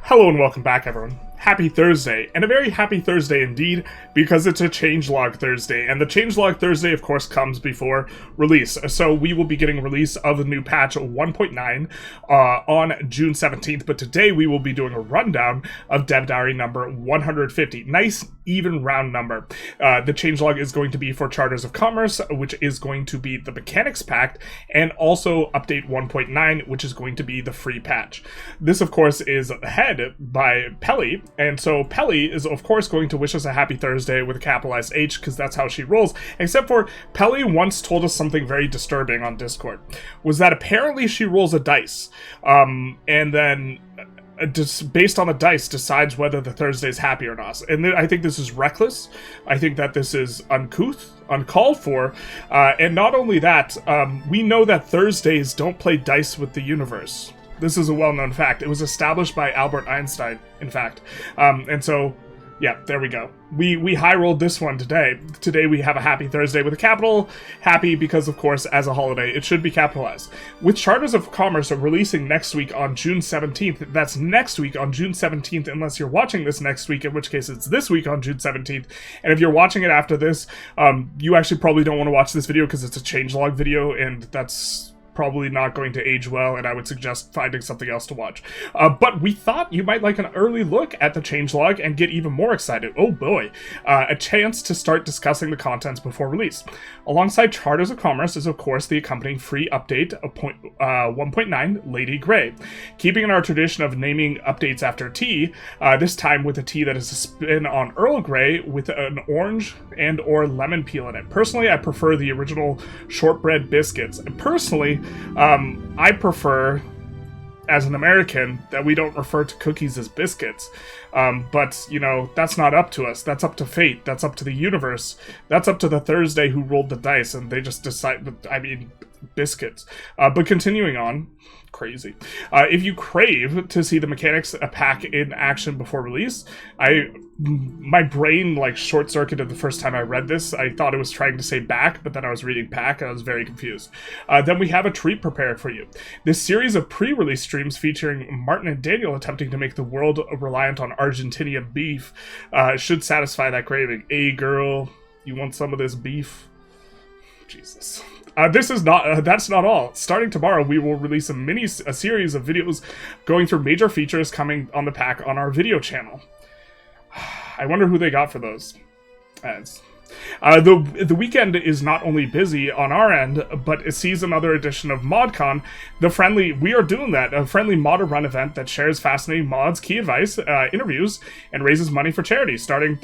Hello and welcome back, everyone. Happy Thursday, and a very happy Thursday indeed, because it's a Changelog Thursday, and the Changelog Thursday, of course, comes before release. So we will be getting release of the new patch 1.9 on June 17th, but today we will be doing a rundown of Dev Diary number 150. Nice, even round number. The Changelog is going to be for Charters of Commerce, which is going to be the Mechanics Pact, and also Update 1.9, which is going to be the free patch. This, of course, is head by Pelly. And so Pelly is, of course, going to wish us a happy Thursday with a capitalized H, because that's how she rolls. Except for Pelly once told us something very disturbing on Discord, was that apparently she rolls a dice, and then just based on the dice decides whether the Thursday is happy or not. And I think this is reckless. I think that this is uncouth, uncalled for, and not only that, we know that Thursdays don't play dice with the universe. This is a well-known fact. It was established by Albert Einstein, in fact. And so, yeah, there we go. We high-rolled this one today. Today we have a happy Thursday with a capital. Happy because, of course, as a holiday, it should be capitalized. With Charters of Commerce releasing next week on June 17th, that's next week on June 17th, unless you're watching this next week, in which case it's this week on June 17th. And if you're watching it after this, you actually probably don't want to watch this video because it's a changelog video, and that's probably not going to age well, and I would suggest finding something else to watch. But we thought you might like an early look at the changelog and get even more excited. Oh boy, a chance to start discussing the contents before release. Alongside Charters of Commerce is, of course, the accompanying free update of 1.9, Lady Grey. Keeping in our tradition of naming updates after tea, this time with a tea that is a spin on Earl Grey with an orange and or lemon peel in it. Personally, I prefer the original shortbread biscuits. And personally, I prefer, as an American, that we don't refer to cookies as biscuits. But, you know, that's not up to us. That's up to fate. That's up to the universe. That's up to the Thursday who rolled the dice, and they just decide, I mean, biscuits. But continuing on, crazy. If you crave to see the Mechanics pack in action before release, my brain like short-circuited the first time I read this. I thought it was trying to say back, but then I was reading pack and I was very confused. Then we have a treat prepared for you. This series of pre-release streams featuring Martin and Daniel attempting to make the world reliant on Argentinian beef should satisfy that craving. Hey girl, you want some of this beef? Jesus. This is not, that's not all. Starting tomorrow, we will release a series of videos going through major features coming on the pack on our video channel. I wonder who they got for those ads. The weekend is not only busy on our end, but it sees another edition of ModCon. We are doing that, a friendly modder run event that shares fascinating mods, key advice, interviews, and raises money for charity, starting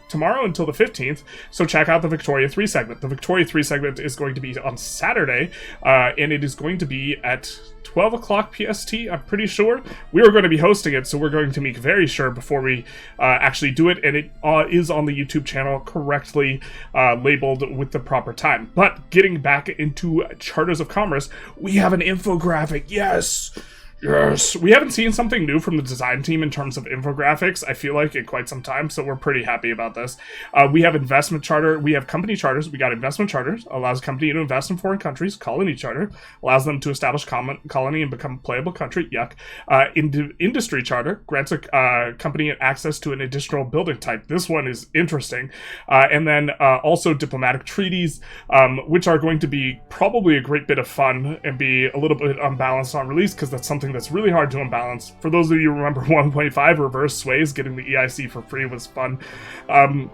tomorrow until the 15th. So check out the Victoria 3 segment. The Victoria 3 segment is going to be on Saturday, and it is going to be at 12 o'clock PST, I'm pretty sure. We are going to be hosting it, so we're going to make very sure before we actually do it, and it is on the YouTube channel correctly labeled with the proper time. But getting back into Charters of Commerce, we have an infographic. Yes! Yes! We haven't seen something new from the design team in terms of infographics, I feel like, in quite some time, so we're pretty happy about this. We have investment charter, we have company charters, we got investment charters, allows a company to invest in foreign countries, colony charter, allows them to establish colony and become a playable country, yuck. Industry charter, grants a company access to an additional building type. This one is interesting. And then also diplomatic treaties, which are going to be probably a great bit of fun and be a little bit unbalanced on release, because that's something that's really hard to unbalance. For those of you who remember 1.5, reverse sways, getting the EIC for free was fun. And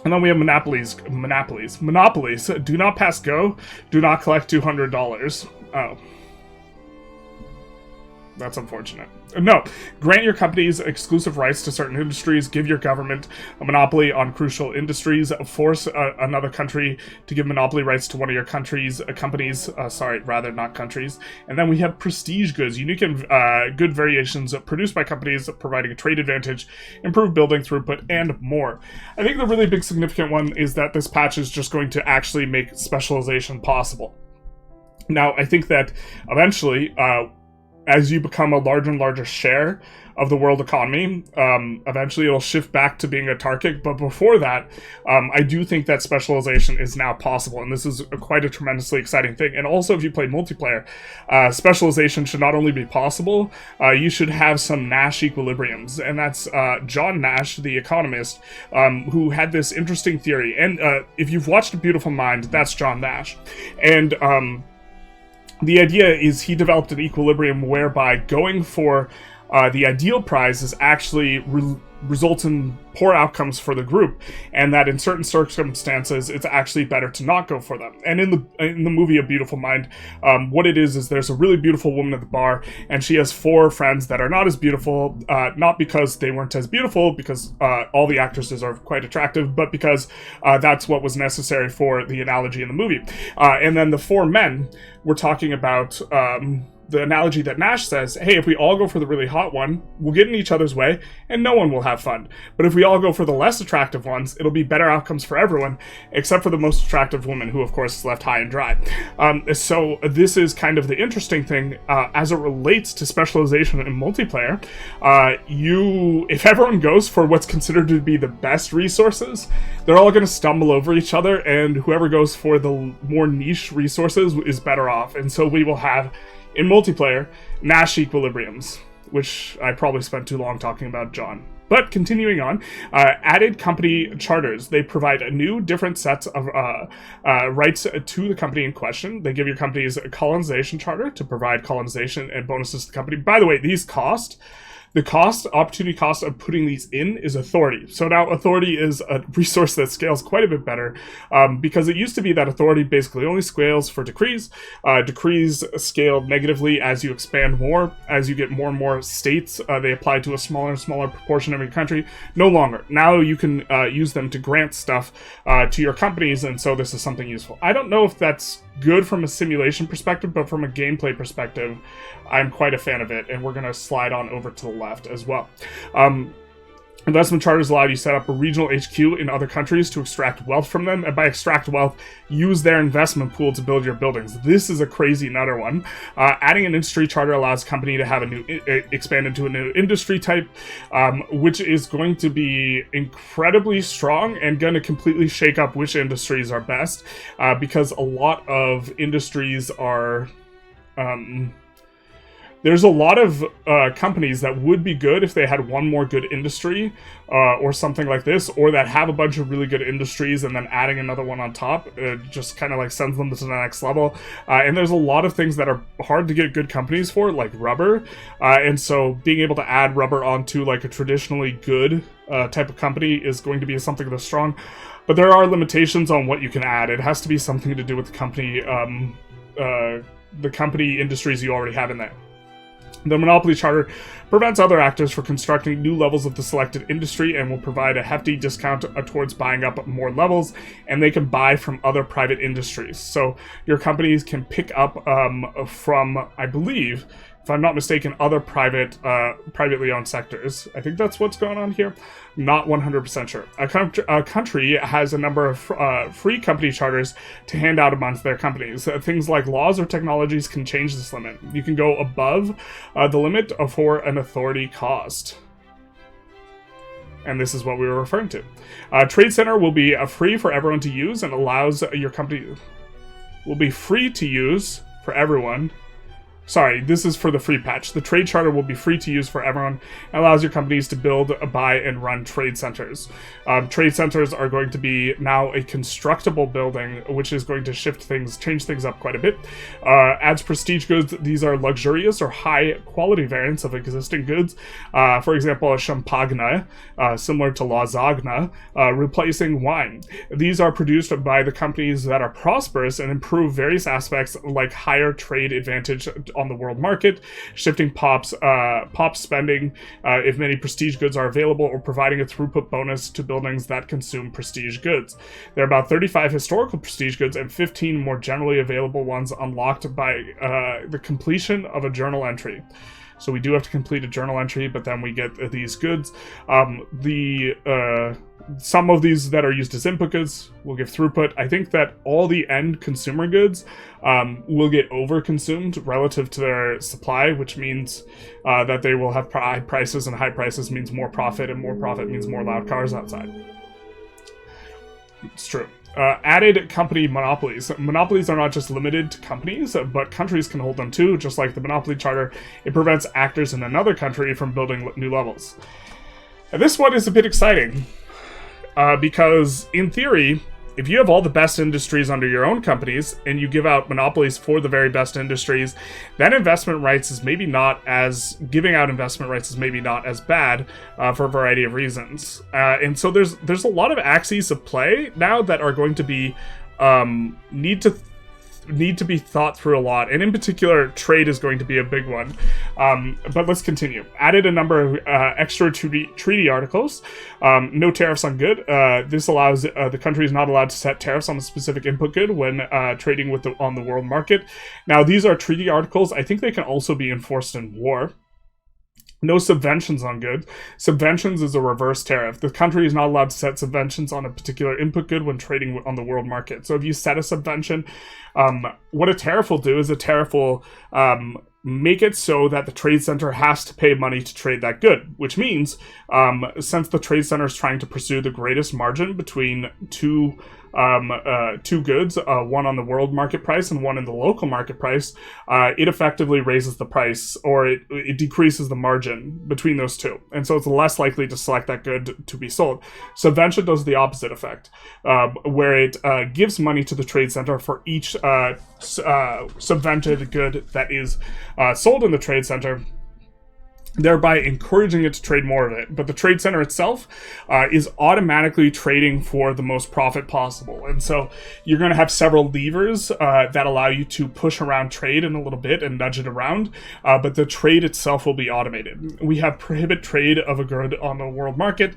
then we have monopolies. Do not pass go. Do not collect $200. Oh. That's unfortunate. No. Grant your companies exclusive rights to certain industries. Give your government a monopoly on crucial industries. Force another country to give monopoly rights to one of your countries, not countries. And then we have prestige goods, unique and good variations produced by companies providing a trade advantage, improved building throughput, and more. I think the really big significant one is that this patch is just going to actually make specialization possible. Now, I think that eventually, as you become a larger and larger share of the world economy, eventually it'll shift back to being autarkic. But before that, I do think that specialization is now possible, and this is quite a tremendously exciting thing. And also, if you play multiplayer, specialization should not only be possible, you should have some Nash equilibriums, and that's John Nash, the economist, who had this interesting theory. And if you've watched A Beautiful Mind, that's John Nash. And the idea is he developed an equilibrium whereby going for the ideal prize is actually results in poor outcomes for the group, and that in certain circumstances it's actually better to not go for them. And in the movie A Beautiful Mind, what it is there's a really beautiful woman at the bar, and she has 4 friends that are not as beautiful, not because they weren't as beautiful, because all the actresses are quite attractive, but because that's what was necessary for the analogy in the movie. And then the 4 men, we're talking about the analogy that Nash says, hey, if we all go for the really hot one, we'll get in each other's way, and no one will have fun. But if we all go for the less attractive ones, it'll be better outcomes for everyone, except for the most attractive woman, who, of course, is left high and dry. So this is kind of the interesting thing, as it relates to specialization in multiplayer. If everyone goes for what's considered to be the best resources, they're all going to stumble over each other, and whoever goes for the more niche resources is better off. And so we will have, in multiplayer, Nash equilibriums, which I probably spent too long talking about, John. But continuing on, added company charters. They provide a new, different sets of rights to the company in question. They give your companies a colonization charter to provide colonization and bonuses to the company. By the way, these cost. The opportunity cost of putting these in is authority. So now authority is a resource that scales quite a bit better, because it used to be that authority basically only scales for decrees. Decrees scale negatively as you expand more. As you get more and more states, they apply to a smaller and smaller proportion of your country. No longer. Now you can use them to grant stuff to your companies, and so this is something useful. I don't know if that's good from a simulation perspective, but from a gameplay perspective, I'm quite a fan of it, and we're going to slide on over to the left as well. Investment charters allow you to set up a regional HQ in other countries to extract wealth from them, and by extract wealth, use their investment pool to build your buildings. This is a crazy nutter one. Adding an industry charter allows a company to have expand into a new industry type, which is going to be incredibly strong and going to completely shake up which industries are best, because a lot of industries are... There's a lot of companies that would be good if they had one more good industry or something like this, or that have a bunch of really good industries and then adding another one on top just kind of like sends them to the next level. And there's a lot of things that are hard to get good companies for, like rubber. And so being able to add rubber onto like a traditionally good type of company is going to be something that's strong. But there are limitations on what you can add. It has to be something to do with the company industries you already have in there. The Monopoly Charter prevents other actors from constructing new levels of the selected industry and will provide a hefty discount towards buying up more levels, and they can buy from other private industries. So your companies can pick up from, I believe, if I'm not mistaken, other privately owned sectors. I think that's what's going on here. Not 100% sure. A country has a number of free company charters to hand out amongst their companies. Things like laws or technologies can change this limit. You can go above the limit for an authority cost. And this is what we were referring to. Trade Center will be free for everyone to use and allows your company... will be free to use for everyone. Sorry, this is for the free patch. The trade charter will be free to use for everyone and allows your companies to build, buy, and run trade centers. Trade centers are going to be now a constructible building, which is going to change things up quite a bit. Adds prestige goods. These are luxurious or high quality variants of existing goods. For example, a champagne, similar to lasagna, replacing wine. These are produced by the companies that are prosperous and improve various aspects like higher trade advantage on the world market, shifting pop spending if many prestige goods are available, or providing a throughput bonus to buildings that consume prestige goods. There are about 35 historical prestige goods and 15 more generally available ones unlocked by the completion of a journal entry. So we do have to complete a journal entry, but then we get these goods. Some of these that are used as input goods will give throughput. I think that all the end consumer goods will get overconsumed relative to their supply, which means that they will have high prices, and high prices means more profit, and more profit means more loud cars outside. It's true. Added company monopolies. Monopolies are not just limited to companies, but countries can hold them too, just like the Monopoly Charter. It prevents actors in another country from building new levels. And this one is a bit exciting. Because, in theory, if you have all the best industries under your own companies, and you give out monopolies for the very best industries, then giving out investment rights is maybe not as bad for a variety of reasons. And so there's a lot of axes of play now that are going to be need to be thought through a lot, and in particular trade is going to be a big one. But let's continue. Added a number of extra treaty articles. No tariffs on good. This allows the country is not allowed to set tariffs on a specific input good when trading on the world market. Now these are treaty articles. I think they can also be enforced in war. No subventions on goods. Subventions is a reverse tariff. The country is not allowed to set subventions on a particular input good when trading on the world market. So if you set a subvention, what a tariff will do is a tariff will make it so that the trade center has to pay money to trade that good, which means since the trade center is trying to pursue the greatest margin between two goods, one on the world market price and one in the local market price, it effectively raises the price, or it decreases the margin between those two. And so it's less likely to select that good to be sold. Subvention does the opposite effect, where it gives money to the trade center for each subvented good that is sold in the trade center, thereby encouraging it to trade more of it. But the trade center itself is automatically trading for the most profit possible. And so you're going to have several levers that allow you to push around trade in a little bit and nudge it around, but the trade itself will be automated. We have prohibit trade of a good on the world market.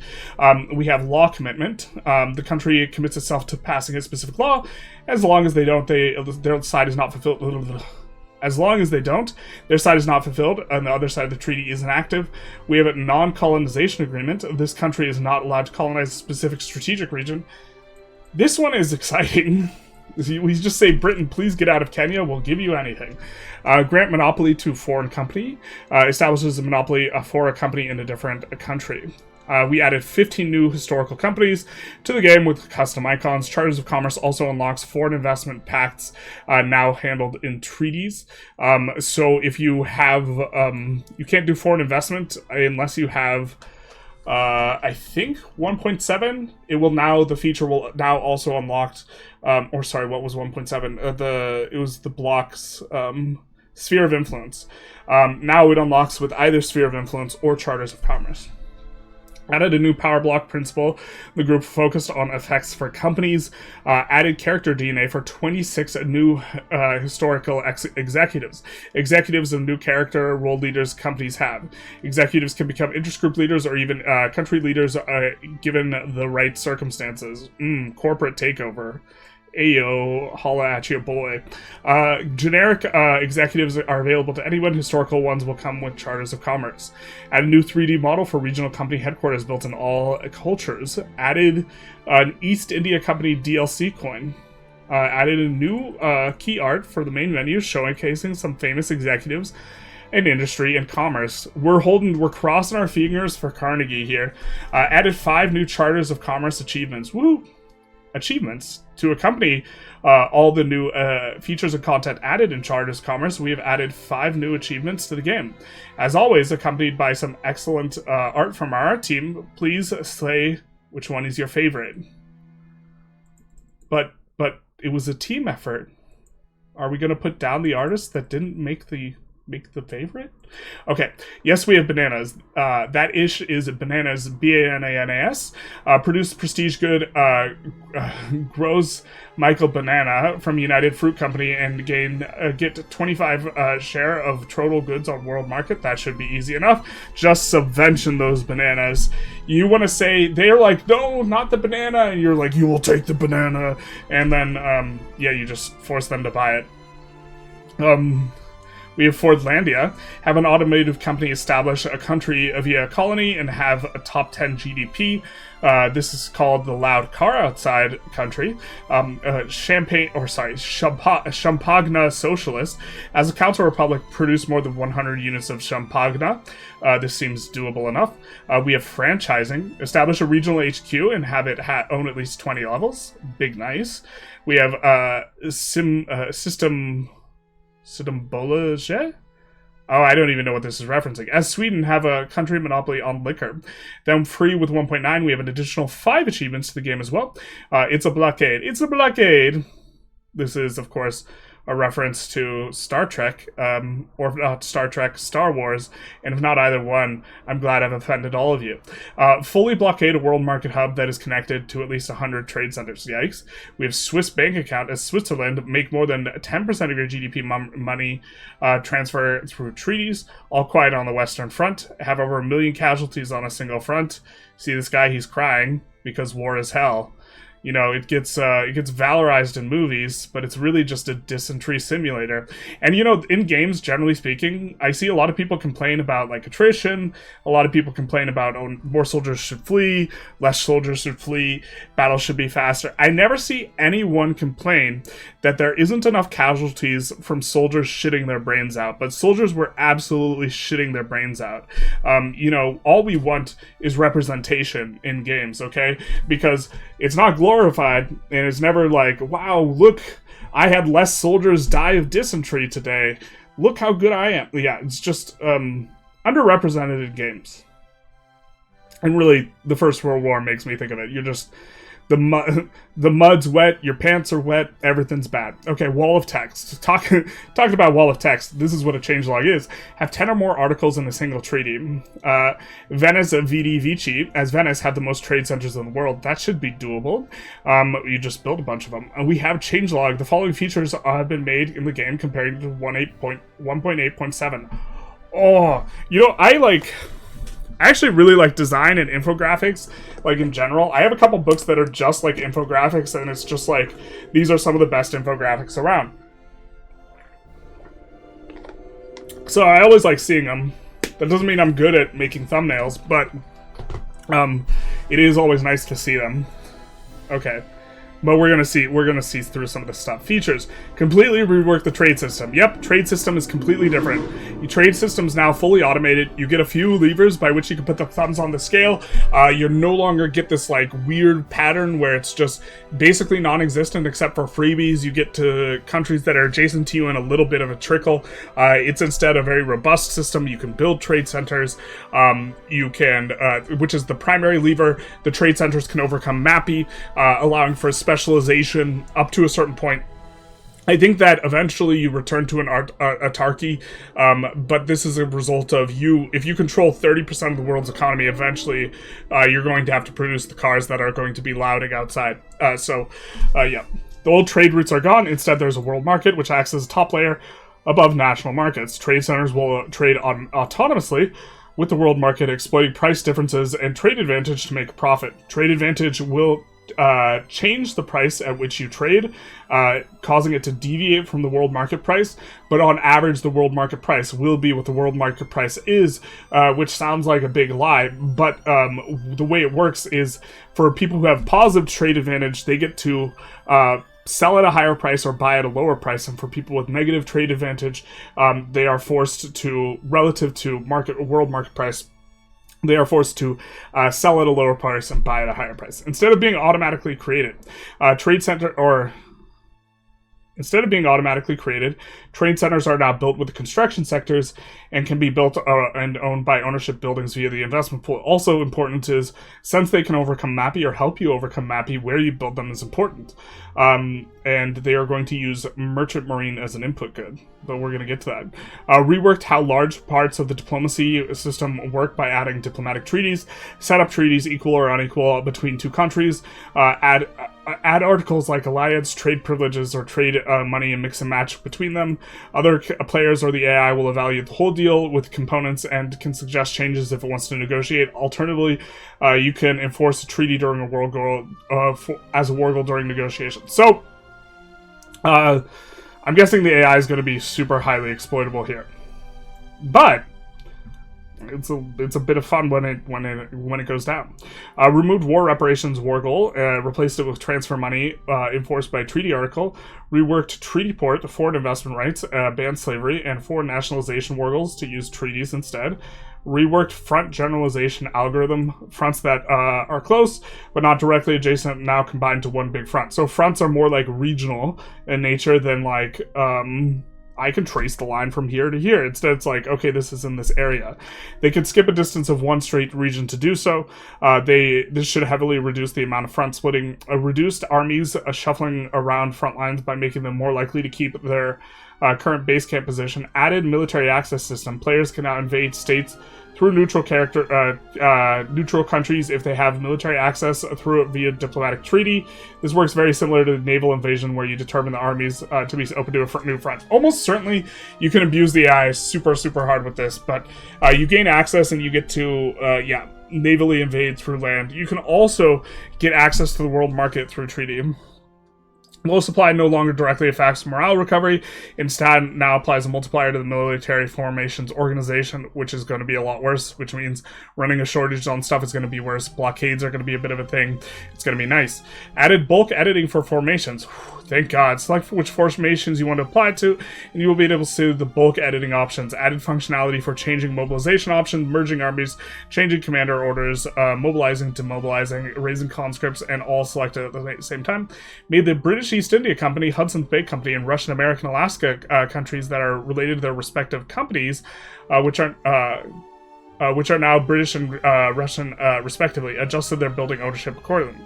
We have law commitment. The country commits itself to passing a specific law. As long as they don't, their side is not fulfilled. As long as they don't, their side is not fulfilled, and the other side of the treaty is inactive. We have a non-colonization agreement. This country is not allowed to colonize a specific strategic region. This one is exciting. We just say, Britain, please get out of Kenya, we'll give you anything. Grant monopoly to foreign company. Establishes a monopoly for a company in a different country. We added 15 new historical companies to the game with custom icons. Charters of Commerce also unlocks foreign investment pacts now handled in treaties. So if you have, you can't do foreign investment unless you have, I think 1.7. It will now, the feature will now also unlocked, or sorry, what was 1.7? It was the blocks, Sphere of Influence. Now it unlocks with either Sphere of Influence or Charters of Commerce. Added a new power block principle. The group focused on effects for companies. Added character DNA for 26 new historical executives. Executives of new character role leaders companies have. Executives can become interest-group leaders or even country leaders given the right circumstances. Corporate takeover. Ayo, holla at you, boy. Generic executives are available to anyone. Historical ones will come with Charters of Commerce. Add a new 3D model for regional company headquarters built in all cultures. Added an East India Company DLC coin. Added a new key art for the main menu, showcasing some famous executives in industry and commerce. We're crossing our fingers for Carnegie here. Added 5 new Charters of Commerce achievements. Woo! Achievements to accompany all the new features and content added in Charters of Commerce. We have added 5 new achievements to the game, as always accompanied by some excellent art from our art team. Please say which one is your favorite. But it was a team effort. Are we going to put down the artist that didn't make the favorite? Okay, yes, we have bananas. That ish is bananas, B-A-N-A-N-A-S. Produced prestige good, grows Michael Banana from United Fruit Company and get 25 share of total goods on world market. That should be easy enough. Just subvention those bananas. You want to say, they're like, no, not the banana, and you're like, you will take the banana, and then, yeah, you just force them to buy it. We have Fordlandia, have an automotive company establish a country via a colony and have a top 10 GDP. This is called the Loud Car Outside country. Champagne Socialist, as a council republic, produce more than 100 units of Champagne. This seems doable enough. We have franchising, establish a regional HQ and have it own at least 20 levels. Big nice. We have Systembolage? Oh, I don't even know what this is referencing. As Sweden have a country monopoly on liquor. Then free with 1.9, we have an additional 5 achievements to the game as well. It's a blockade. It's a blockade! This is, of course, a reference to Star Trek, or if not Star Trek, Star Wars, and if not either one, I'm glad I've offended all of you. Fully blockade a world market hub that is connected to at least 100 trade centers. Yikes. We have Swiss bank account as Switzerland, make more than 10% of your GDP money transfer through treaties. All quiet on the Western Front, have over 1 million casualties on a single front. See this guy, he's crying because war is hell. You know, it gets valorized in movies, but it's really just a dysentery simulator. And, you know, in games, generally speaking, I see a lot of people complain about, like, attrition. A lot of people complain about, oh, more soldiers should flee, less soldiers should flee, battles should be faster. I never see anyone complain that there isn't enough casualties from soldiers shitting their brains out. But soldiers were absolutely shitting their brains out. You know, all we want is representation in games, okay? Because it's not glorified, and it's never like, wow, look, I had less soldiers die of dysentery today. Look how good I am. Yeah, it's just underrepresented in games. And really, the First World War makes me think of it. You're just... The mud's wet, your pants are wet, everything's bad. Okay, wall of text. Talking about wall of text, this is what a changelog is. Have 10 or more articles in a single treaty. Venice Vidi Vici, as Venice had the most trade centers in the world. That should be doable. You just build a bunch of them. We have changelog. The following features have been made in the game compared to 1.8.7. Oh, you know, I actually really like design and infographics, like, in general. I have a couple books that are just like infographics, and it's just like, these are some of the best infographics around. So I always like seeing them. That doesn't mean I'm good at making thumbnails, but it is always nice to see them. Okay. But we're gonna see through some of the stuff. Features. Completely rework the trade system. Yep, trade system is completely different. Your trade system's now fully automated. You get a few levers by which you can put the thumbs on the scale. You no longer get this like weird pattern where it's just basically non-existent except for freebies. You get to countries that are adjacent to you in a little bit of a trickle. It's instead a very robust system. You can build trade centers. You can, which is the primary lever. The trade centers can overcome MAPI, allowing for specialization up to a certain point. I think that eventually you return to an autarky, but this is a result of you. If you control 30% of the world's economy, eventually you're going to have to produce the cars that are going to be louding outside. Yeah. The old trade routes are gone. Instead, there's a world market, which acts as a top layer above national markets. Trade centers will trade autonomously with the world market, exploiting price differences and trade advantage to make a profit. Trade advantage will change the price at which you trade, causing it to deviate from the world market price, but on average the world market price will be what the world market price is, which sounds like a big lie, but the way it works is for people who have positive trade advantage, they get to sell at a higher price or buy at a lower price, and for people with negative trade advantage, they are forced to, relative to world market price, they are forced to sell at a lower price and buy at a higher price. Instead of being automatically created, trade centers are now built with the construction sectors and can be built and owned by ownership buildings via the investment pool. Also important is, since they can overcome MAPI or help you overcome MAPI, where you build them is important. And they are going to use merchant marine as an input good, but we're going to get to that. Reworked how large parts of the diplomacy system work by adding diplomatic treaties, set up treaties equal or unequal between two countries, add articles like alliance, trade privileges, or trade money and mix and match between them. Other players or the AI will evaluate the whole deal with components and can suggest changes if it wants to negotiate. Alternatively, you can enforce a treaty during a war goal as a war goal during negotiation. So, I'm guessing the AI is going to be super highly exploitable here. But it's a bit of fun when it goes down. Removed war reparations war goal, replaced it with transfer money enforced by treaty article, reworked treaty port, foreign investment rights, banned slavery, and foreign nationalization war goals to use treaties instead. Reworked front generalization algorithm, fronts that are close but not directly adjacent now combined to one big front. So fronts are more like regional in nature than like I can trace the line from here to here. Instead, it's like, okay, this is in this area. They could skip a distance of one straight region to do so. This should heavily reduce the amount of front splitting. Reduced armies shuffling around front lines by making them more likely to keep their current base camp position. Added military access system. Players can now invade states through neutral countries if they have military access through it via diplomatic treaty. This works very similar to naval invasion, where you determine the armies to be open to a new front. Almost certainly, you can abuse the AI super hard with this, but you gain access and you get to navally invade through land. You can also get access to the world market through treaty. Low supply no longer directly affects morale recovery. Instead, now applies a multiplier to the military formations organization, which is going to be a lot worse, which means running a shortage on stuff is going to be worse. Blockades are going to be a bit of a thing. It's going to be nice. Added bulk editing for formations. Whew, thank God. Select which formations you want to apply to, and you will be able to see the bulk editing options. Added functionality for changing mobilization options, merging armies, changing commander orders, mobilizing, demobilizing, raising conscripts, and all selected at the same time. Made the British East India Company, Hudson's Bay Company, and Russian American Alaska countries that are related to their respective companies, which are now British and Russian respectively, adjusted their building ownership accordingly.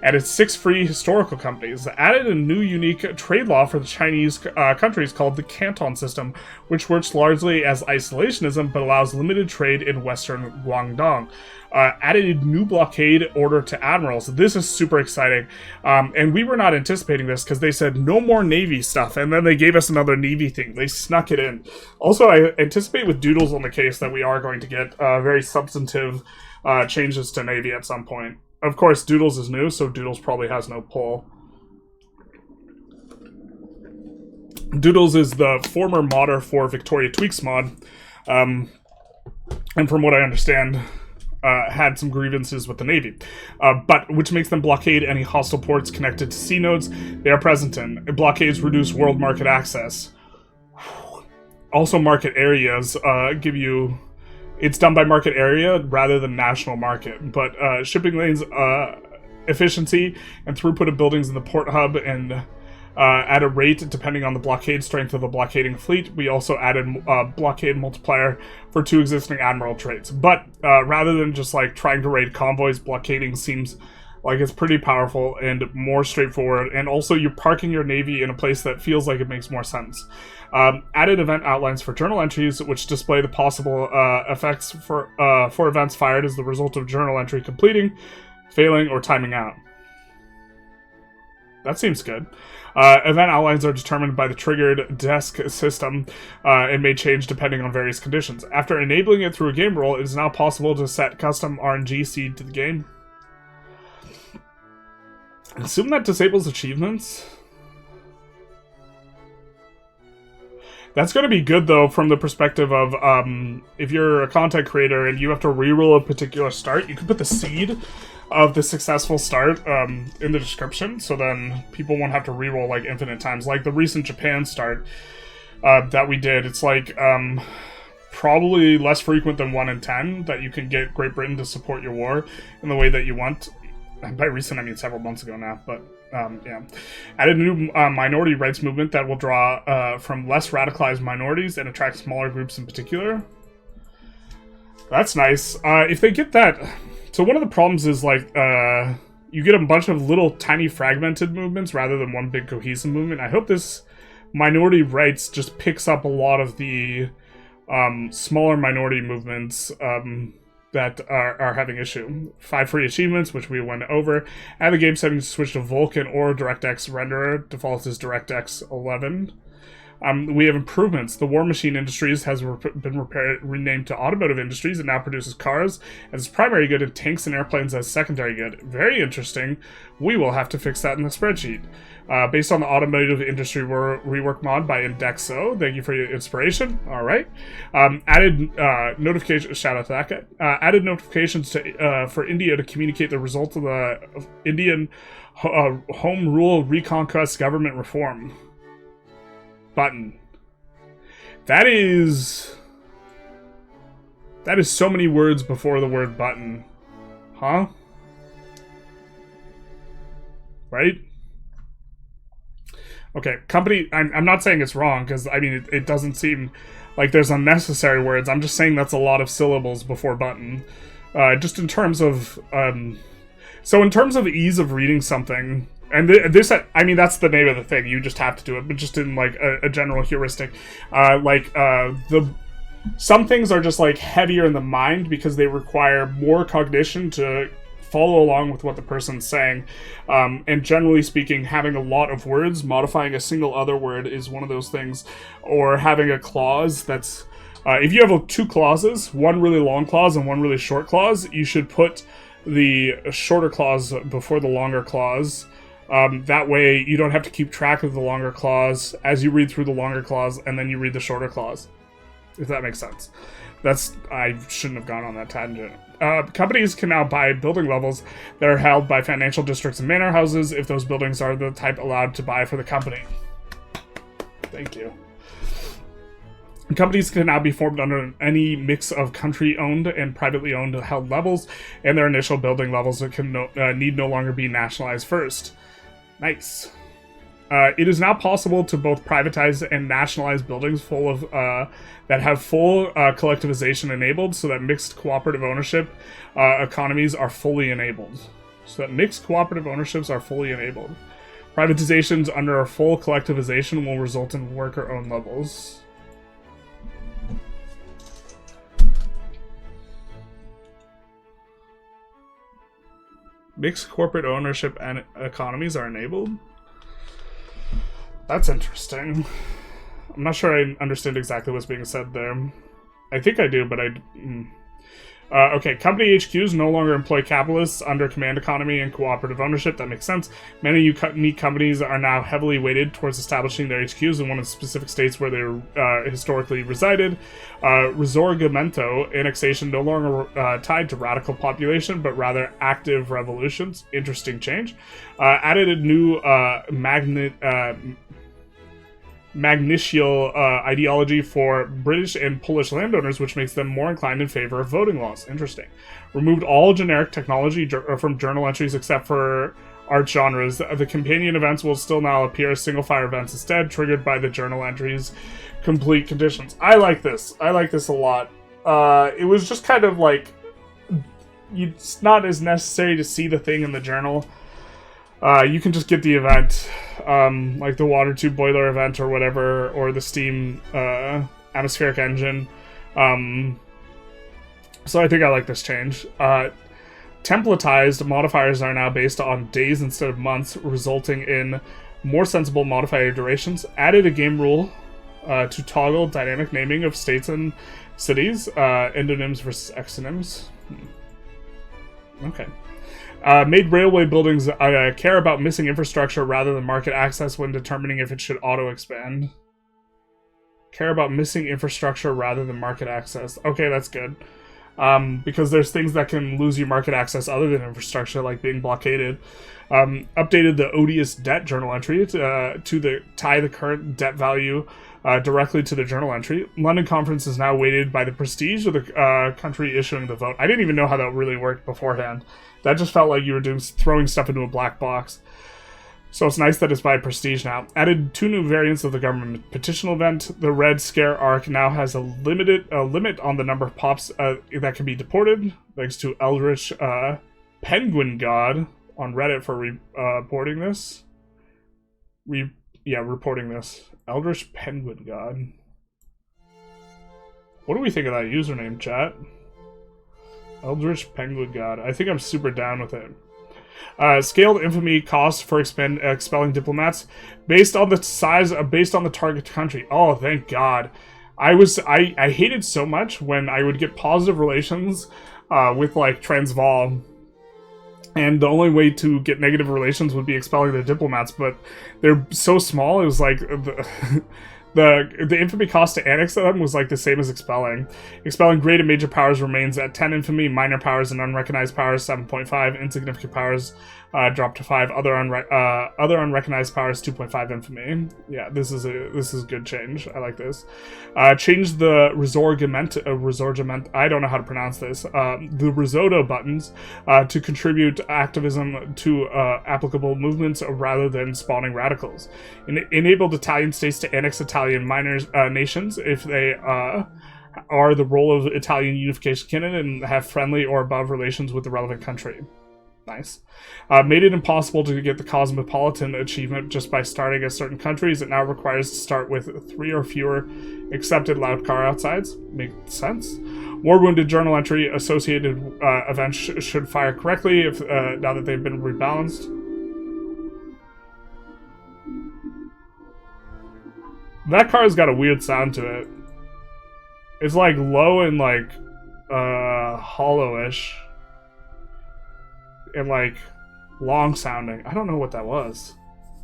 Added 6 free historical companies. Added a new unique trade law for the Chinese countries called the Canton system, which works largely as isolationism but allows limited trade in western Guangdong. Added a new blockade order to admirals. This is super exciting. And we were not anticipating this because they said no more Navy stuff, and then they gave us another Navy thing. They snuck it in. Also, I anticipate with Doodles on the case that we are going to get very substantive changes to Navy at some point. Of course, Doodles is new, so Doodles probably has no pull. Doodles is the former modder for Victoria Tweaks mod, and from what I understand, had some grievances with the Navy, but which makes them blockade any hostile ports connected to sea nodes they are present in. Blockades reduce world market access. Also, market areas give you... It's done by market area rather than national market, but shipping lanes, efficiency, and throughput of buildings in the port hub, and at a rate depending on the blockade strength of the blockading fleet. We also added blockade multiplier for 2 existing admiral traits. But rather than just like trying to raid convoys, blockading seems like it's pretty powerful and more straightforward, and also you're parking your navy in a place that feels like it makes more sense. Added event outlines for journal entries, which display the possible effects for events fired as the result of journal entry completing, failing, or timing out. That seems good. Event outlines are determined by the triggered desk system and may change depending on various conditions. After enabling it through a game roll, it is now possible to set custom RNG seed to the game. Assume that disables achievements. That's going to be good, though, from the perspective of if you're a content creator and you have to reroll a particular start, you can put the seed of the successful start in the description, so then people won't have to reroll like infinite times. Like the recent Japan start that we did, it's like probably less frequent than 1 in 10 that you can get Great Britain to support your war in the way that you want. By recent, I mean several months ago now, but yeah. Added a new minority rights movement that will draw from less radicalized minorities and attract smaller groups in particular. That's nice. If they get that... So one of the problems is, like, you get a bunch of little tiny fragmented movements rather than one big cohesive movement. I hope this minority rights just picks up a lot of the smaller minority movements that are having issue. 5 free achievements, which we went over. Add the game settings to switch to Vulkan or DirectX renderer. Default is DirectX 11. We have improvements. The War Machine Industries has been renamed to Automotive Industries. It now produces cars as its primary good and tanks and airplanes as secondary good. Very interesting. We will have to fix that in the spreadsheet. Based on the automotive industry rework mod by Indexo. Thank you for your inspiration. All right. Added notifications. Shout out to that guy. Added notifications to for India to communicate the result of the Indian Home Rule Reconquest government reform. Button. That is so many words before the word button. Huh? Right? Okay, company... I'm not saying it's wrong, because, I mean, it doesn't seem like there's unnecessary words. I'm just saying that's a lot of syllables before button. Just in terms of... So in terms of ease of reading something... And this, I mean, that's the name of the thing. You just have to do it, but just in, like, a general heuristic. Some things are just, like, heavier in the mind because they require more cognition to follow along with what the person's saying. And generally speaking, having a lot of words, modifying a single other word is one of those things. Or having a clause that's... if you have two clauses, one really long clause and one really short clause, you should put the shorter clause before the longer clause. That way, you don't have to keep track of the longer clause as you read through the longer clause, and then you read the shorter clause. If that makes sense. I shouldn't have gone on that tangent. Companies can now buy building levels that are held by financial districts and manor houses if those buildings are the type allowed to buy for the company. Thank you. Companies can now be formed under any mix of country-owned and privately owned held levels, and their initial building levels can need no longer be nationalized first. Nice. It is now possible to both privatize and nationalize buildings full of that have full collectivization enabled, so that mixed cooperative ownership economies are fully enabled. Privatizations under a full collectivization will result in worker-owned levels. Mixed corporate ownership and economies are enabled? That's interesting. I'm not sure I understand exactly what's being said there. I think I do, but okay, company HQs no longer employ capitalists under command economy and cooperative ownership. That makes sense. Many unique companies are now heavily weighted towards establishing their HQs in one of the specific states where they historically resided. Risorgimento, annexation no longer tied to radical population, but rather active revolutions. Interesting change. Added a new magnicial ideology for British and Polish landowners, which makes them more inclined in favor of voting laws. Interesting. Removed all generic technology from journal entries except for art genres. The companion events will still now appear as single-file events instead, triggered by the journal entries' complete conditions. I like this. I like this a lot. It was just kind of like... It's not as necessary to see the thing in the journal. You can just get the event, like the water tube boiler event or whatever, or the steam atmospheric engine. So I think I like this change. Templatized modifiers are now based on days instead of months, resulting in more sensible modifier durations. Added a game rule to toggle dynamic naming of states and cities, endonyms versus exonyms. Okay. Made railway buildings care about missing infrastructure rather than market access when determining if it should auto-expand. Care about missing infrastructure rather than market access. Okay, that's good. Because there's things that can lose you market access other than infrastructure, like being blockaded. Updated the odious debt journal entry to tie the current debt value directly to the journal entry. London Conference is now weighted by the prestige of the country issuing the vote. I didn't even know how that really worked beforehand. That just felt like you were throwing stuff into a black box. So it's nice that it's by prestige now. Added 2 new variants of the government petition event. The Red Scare arc now has a limit on the number of pops that can be deported. Thanks to Eldritch Penguin God on Reddit for reporting this. Reporting this. Eldritch Penguin God. What do we think of that username, chat? Eldritch Penguin God. I think I'm super down with it. Scaled infamy costs for expelling diplomats based on the target country. Oh, thank God. I hated so much when I would get positive relations with like Transvaal, and the only way to get negative relations would be expelling the diplomats, but they're so small. It was like the infamy cost to annex them was like the same as expelling. Expelling great and major powers remains at 10 infamy, minor powers and unrecognized powers 7.5, insignificant powers drop to 5, other unrecognized powers 2.5 infamy. Yeah, this is a good change. I like this. Change the resorgiment. I don't know how to pronounce this. The risotto buttons to contribute activism to applicable movements rather than spawning radicals. Enabled Italian states to annex Italian minor nations if they are the role of Italian unification canon and have friendly or above relations with the relevant country. Nice. Made it impossible to get the cosmopolitan achievement just by starting at certain countries. It now requires to start with 3 or fewer accepted loud car outsides. Makes sense. War wounded journal entry associated events should fire correctly if now that they've been rebalanced. That car's got a weird sound to it. It's like low and like hollow-ish. And like long sounding. I don't know what that was.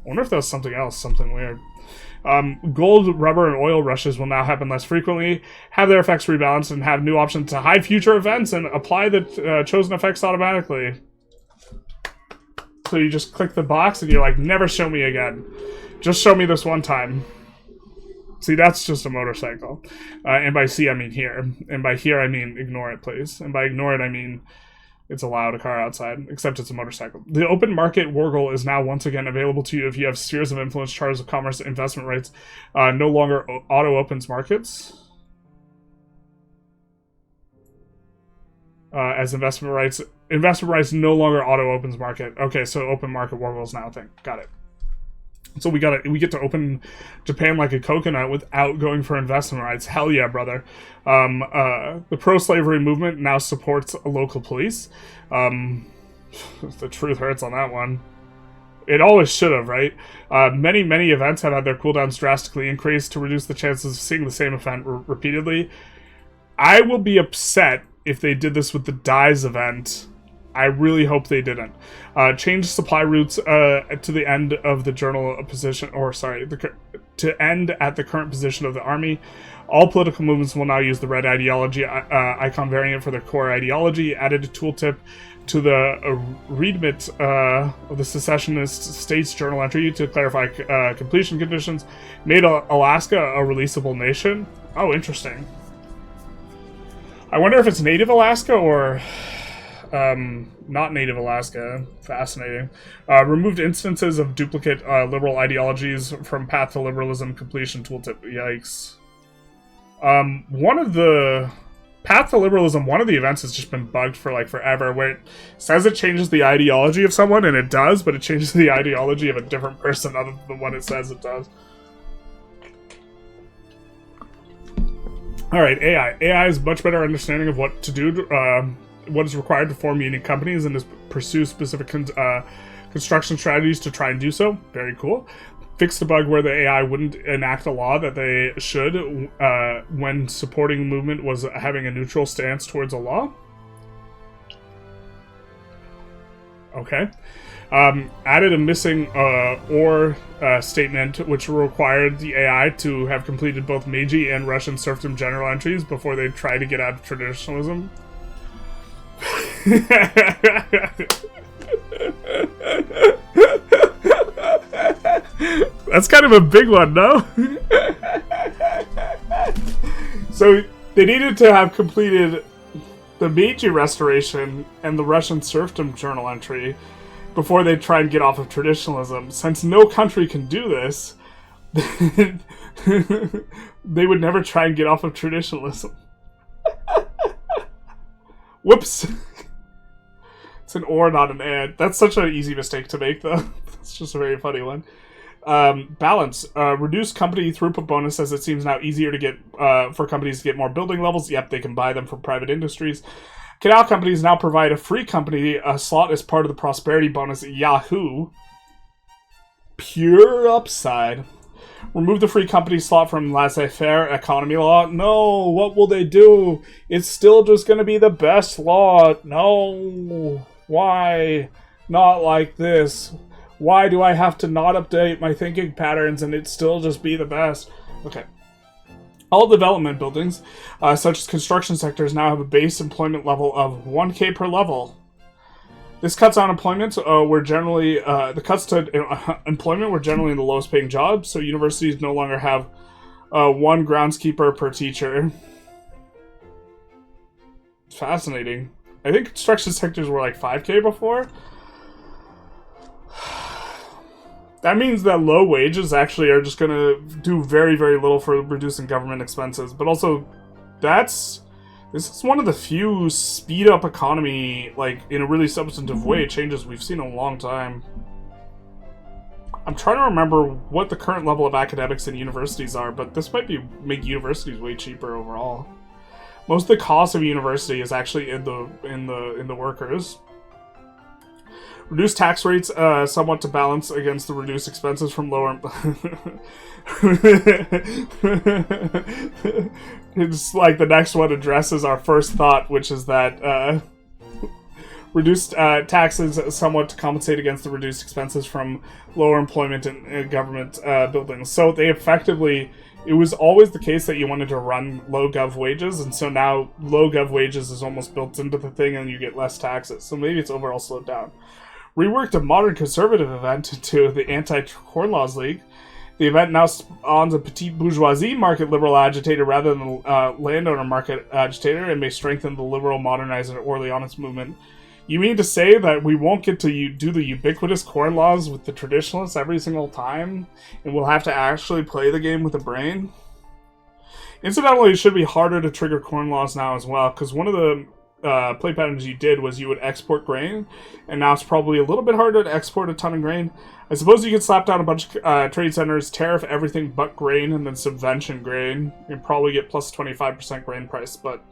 I wonder if that was something else, something weird. Gold, rubber, and oil rushes will now happen less frequently, have their effects rebalanced, and have new options to hide future events and apply the chosen effects automatically. So you just click the box and you're like, never show me again. Just show me this one time. See, that's just a motorcycle. And by see, I mean here. And by here, I mean ignore it, please. And by ignore it, I mean it's allowed a car outside, except it's a motorcycle. The open market Wargle is now once again available to you if you have spheres of influence, charters of commerce, investment rights. No longer auto-opens markets. As investment rights no longer auto-opens market. Okay, so open market Wargle is now a thing. Got it. So we get to open Japan like a coconut without going for investment rights. Hell yeah, brother. The pro-slavery movement now supports a local police. The truth hurts on that one. It always should have, right? Many events have had their cooldowns drastically increased to reduce the chances of seeing the same event repeatedly. I will be upset if they did this with the Dies event. I really hope they didn't. Change supply routes to the end of the journal position, or sorry, to end at the current position of the army. All political movements will now use the red ideology icon variant for their core ideology. Added a tooltip to the readmit of the secessionist states journal entry to clarify completion conditions. Made Alaska a releasable nation. Oh, interesting. I wonder if it's native Alaska or not native Alaska. Fascinating. Removed instances of duplicate liberal ideologies from Path to Liberalism completion tooltip. Yikes. One of the Path to Liberalism, one of the events has just been bugged for like forever, where it says it changes the ideology of someone, and it does, but it changes the ideology of a different person other than the one it says it does. Alright, AI. AI has much better understanding of what to do, what is required to form unique companies, and to pursue specific construction strategies to try and do so. Very cool. Fixed the bug where the AI wouldn't enact a law that they should when supporting movement was having a neutral stance towards a law. Okay. Added a missing or statement which required the AI to have completed both Meiji and Russian serfdom general entries before they tried to get out of traditionalism. That's kind of a big one, no? So they needed to have completed the Meiji Restoration and the Russian serfdom journal entry before they try and get off of traditionalism. Since no country can do this, they would never try and get off of traditionalism. Whoops. It's an or, not an and. That's such an easy mistake to make, though. It's just a very funny one. Balance. Reduce company throughput bonus, as it seems now easier to get for companies to get more building levels. Yep, they can buy them from private industries. Canal companies now provide a free company slot as part of the prosperity bonus. Yahoo! Pure upside. Remove the free company slot from laissez-faire economy law. No, what will they do? It's still just going to be the best law. No. Why? Not like this. Why do I have to not update my thinking patterns and it still just be the best? Okay. All development buildings, such as construction sectors, now have a base employment level of 1K per level. This cuts unemployment. The cuts to employment were generally in the lowest paying jobs, so universities no longer have one groundskeeper per teacher. Fascinating. I think construction sectors were like 5K before. That means that low wages actually are just going to do very, very little for reducing government expenses. But also, this is one of the few speed-up economy, like, in a really substantive way, changes we've seen in a long time. I'm trying to remember what the current level of academics in universities are, but this might make universities way cheaper overall. Most of the cost of a university is actually in the workers. Reduce tax rates somewhat to balance against the reduced expenses from lower... It's like the next one addresses our first thought, which is that reduced taxes somewhat to compensate against the reduced expenses from lower employment in government buildings. So they effectively... It was always the case that you wanted to run low gov wages, and so now low gov wages is almost built into the thing and you get less taxes. So maybe it's overall slowed down. Reworked a modern conservative event into the Anti-Corn Laws League. The event now spawns a petite bourgeoisie market liberal agitator rather than a landowner market agitator and may strengthen the liberal modernizer Orleanist movement. You mean to say that we won't get to do the ubiquitous corn laws with the traditionalists every single time, and we'll have to actually play the game with a brain? Incidentally, it should be harder to trigger corn laws now as well, because one of the play patterns you did was you would export grain, and now it's probably a little bit harder to export a ton of grain. I suppose you could slap down a bunch of trade centers, tariff everything but grain, and then subvention grain. You'd probably get plus 25% grain price, but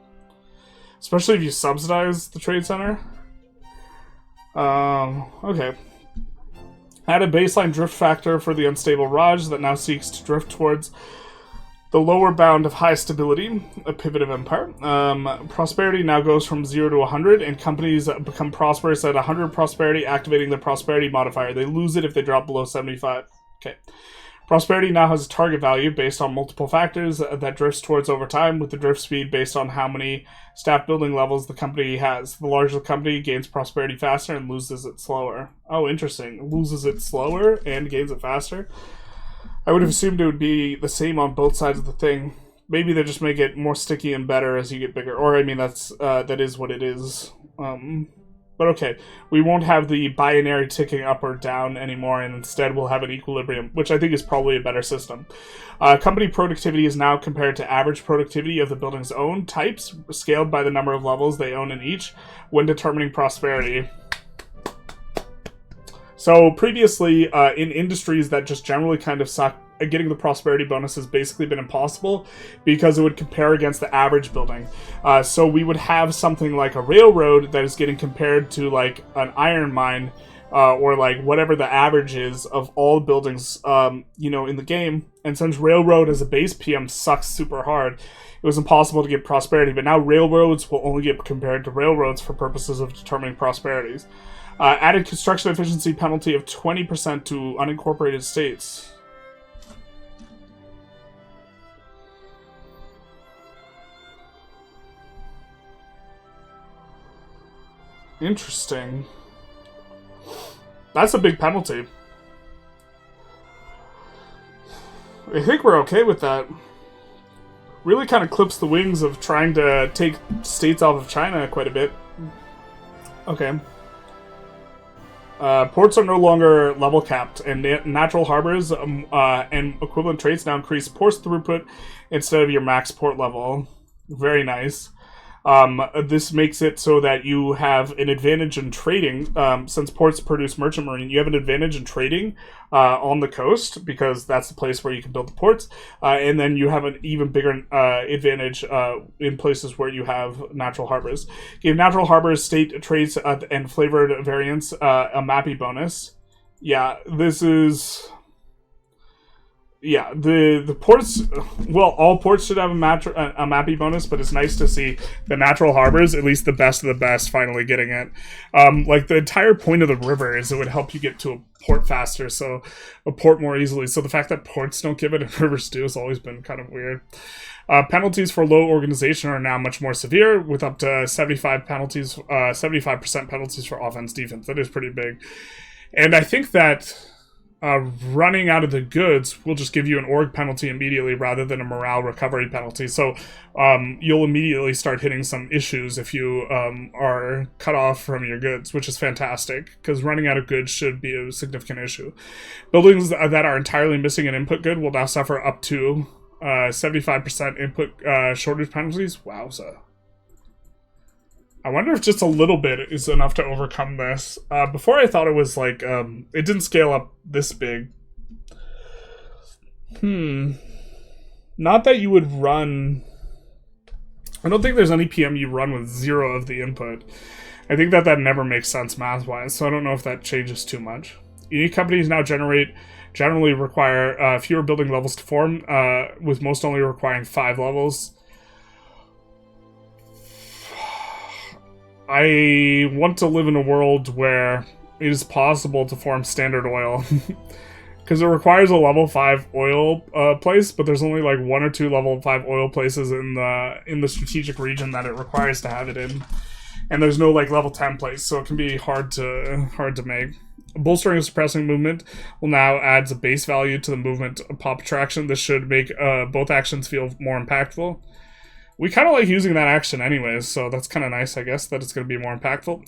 especially if you subsidize the trade center. Okay. Add a baseline drift factor for the unstable Raj that now seeks to drift towards the lower bound of high stability, a pivot of empire. Prosperity now goes from 0 to 100, and companies become prosperous at 100 prosperity, activating the prosperity modifier. They lose it if they drop below 75. Okay. Prosperity now has a target value based on multiple factors that drifts towards over time, with the drift speed based on how many staff building levels the company has. The larger the company gains prosperity faster and loses it slower. Oh, interesting. Loses it slower and gains it faster. I would have assumed it would be the same on both sides of the thing. Maybe they just make it more sticky and better as you get bigger. Or, I mean, that is what it is. But okay, we won't have the binary ticking up or down anymore, and instead we'll have an equilibrium, which I think is probably a better system. Company productivity is now compared to average productivity of the building's own types, scaled by the number of levels they own in each, when determining prosperity. So previously, in industries that just generally kind of suck, getting the prosperity bonus has basically been impossible because it would compare against the average building. So we would have something like a railroad that is getting compared to like an iron mine, or like whatever the average is of all buildings, in the game. And since railroad as a base PM sucks super hard, it was impossible to get prosperity. But now railroads will only get compared to railroads for purposes of determining prosperities. Added construction efficiency penalty of 20% to unincorporated states. Interesting. That's a big penalty. I think we're okay with that. Really kind of clips the wings of trying to take states off of China quite a bit. Okay. Ports are no longer level capped, and natural harbors and equivalent traits now increase port throughput instead of your max port level. Very nice. This makes it so that you have an advantage in trading. Since ports produce merchant marine, you have an advantage in trading on the coast because that's the place where you can build the ports. And then you have an even bigger advantage in places where you have natural harbors. Give natural harbors, state trades, and flavored variants a Mappy bonus. Yeah, this is... Yeah, the ports, well, all ports should have a Mappy bonus, but it's nice to see the natural harbors, at least the best of the best, finally getting it. Like, the entire point of the river is it would help you get to a port faster, so a port more easily. So the fact that ports don't give it and rivers do has always been kind of weird. Penalties for low organization are now much more severe, with up to 75% penalties for offense, defense. That is pretty big. And I think that... running out of the goods will just give you an org penalty immediately rather than a morale recovery penalty. So you'll immediately start hitting some issues if you are cut off from your goods, which is fantastic because running out of goods should be a significant issue. Buildings that are entirely missing an input good will now suffer up to 75% input shortage penalties. Wowza. I wonder if just a little bit is enough to overcome this. Before I thought it was like, it didn't scale up this big. Not that you would run... I don't think there's any PM you run with 0 of the input. I think that never makes sense math-wise, so I don't know if that changes too much. Unique companies now generally require fewer building levels to form, with most only requiring 5 levels. I want to live in a world where it is possible to form Standard Oil. Because it requires a level 5 oil place, but there's only like 1 or 2 level 5 oil places in the strategic region that it requires to have it in. And there's no like level 10 place, so it can be hard to make. Bolstering and suppressing movement will now adds a base value to the movement pop attraction. This should make both actions feel more impactful. We kind of like using that action anyways, so that's kind of nice, I guess, that it's going to be more impactful.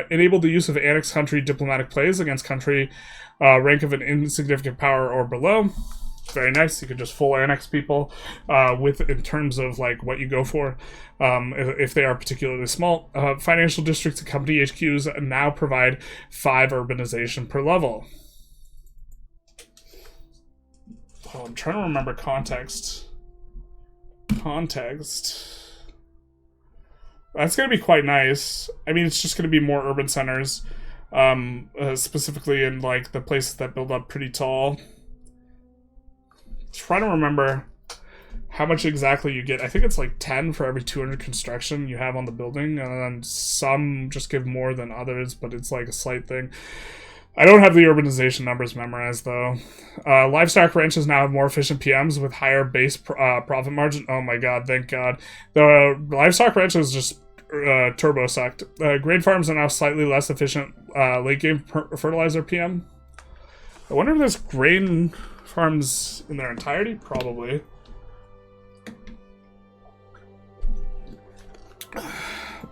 Enable the use of annex country diplomatic plays against country rank of an insignificant power or below. Very nice. You can just full annex people in terms of like what you go for if they are particularly small. Financial districts and company HQs now provide 5 urbanization per level. Oh, I'm trying to remember context. That's going to be quite nice. I mean, it's just going to be more urban centers, specifically in like the places that build up pretty tall. Trying to remember how much exactly you get. I think it's like 10 for every 200 construction you have on the building, and then some just give more than others, but it's like a slight thing. I don't have the urbanization numbers memorized, though. Livestock ranches now have more efficient PMs with higher base profit margin. Oh my god, thank god. The livestock ranches just turbo sucked. Grain farms are now slightly less efficient late-game fertilizer PM. I wonder if there's grain farms in their entirety? Probably.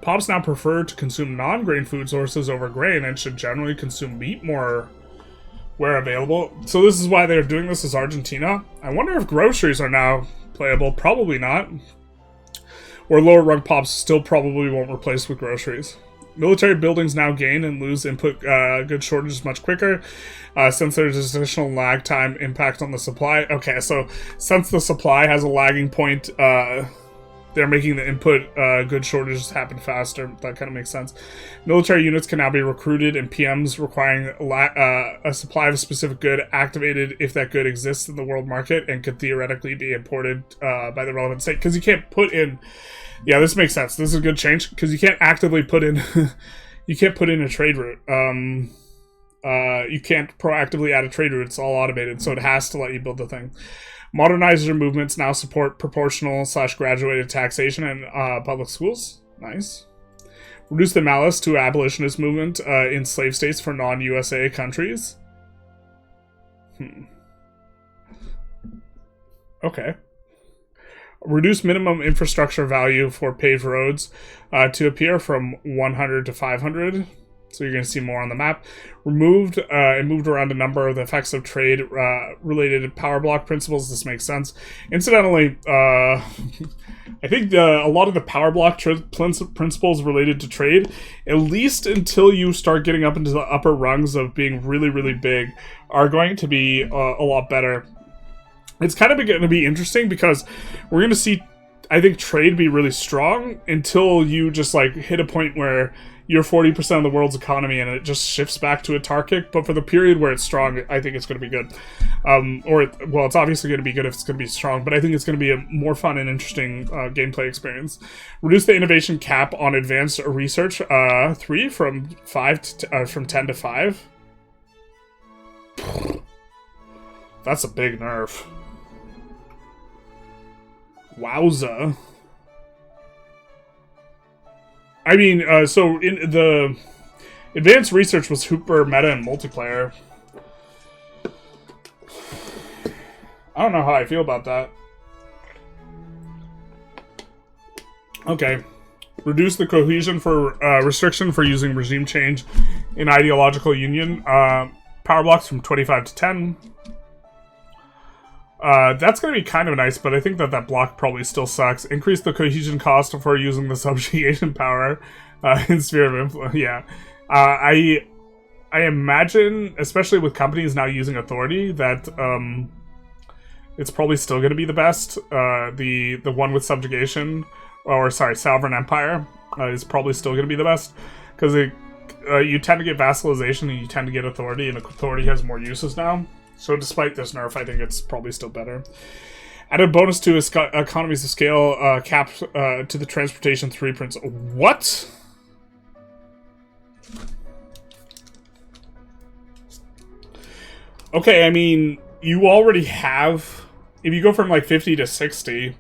Pops now prefer to consume non-grain food sources over grain and should generally consume meat more where available. So this is why they're doing this as Argentina. I wonder if groceries are now playable. Probably not. Or lower rung pops still probably won't replace with groceries. Military buildings now gain and lose input goods shortages much quicker since there's additional lag time impact on the supply. Okay, so since the supply has a lagging point, they're making the input good shortages happen faster. That kind of makes sense. Military units can now be recruited, and PMs requiring a supply of a specific good activated if that good exists in the world market and could theoretically be imported by the relevant state. Because you can't put in... Yeah, this makes sense. This is a good change, because you can't actively put in... you can't put in a trade route. You can't proactively add a trade route. It's all automated, so it has to let you build the thing. Modernizer movements now support proportional/graduated taxation in public schools. Nice. Reduce the malice to abolitionist movement in slave states for non-USA countries. Okay. Reduce minimum infrastructure value for paved roads to appear from 100 to 500. So you're going to see more on the map. Removed and moved around a number of the effects of trade related power block principles. This makes sense. Incidentally, I think a lot of the power block principles related to trade, at least until you start getting up into the upper rungs of being really, really big, are going to be a lot better. It's kind of going to be interesting because we're going to see, I think, trade be really strong until you just like hit a point where you're 40% of the world's economy and it just shifts back to autarkic. But for the period where it's strong, I think it's going to be good. Well, it's obviously going to be good if it's going to be strong, but I think it's going to be a more fun and interesting gameplay experience. Reduce the innovation cap on advanced research 3 from 5 to, from 10 to 5. That's a big nerf. Wowza. I mean, so in the advanced research was super meta and multiplayer. I don't know how I feel about that. Okay. Reduce the cohesion for restriction for using regime change in ideological union. Power blocks from 25 to 10. That's going to be kind of nice, but I think that block probably still sucks. Increase the cohesion cost for using the subjugation power in sphere of influence. Yeah. I imagine, especially with companies now using authority, that it's probably still going to be the best. The one with subjugation, or sorry, sovereign empire, is probably still going to be the best. Because you tend to get vassalization and you tend to get authority, and authority has more uses now. So despite this nerf, I think it's probably still better. Added bonus to economies of scale cap to the transportation 3 principle. What? Okay, I mean, you already have... If you go from like 50 to 60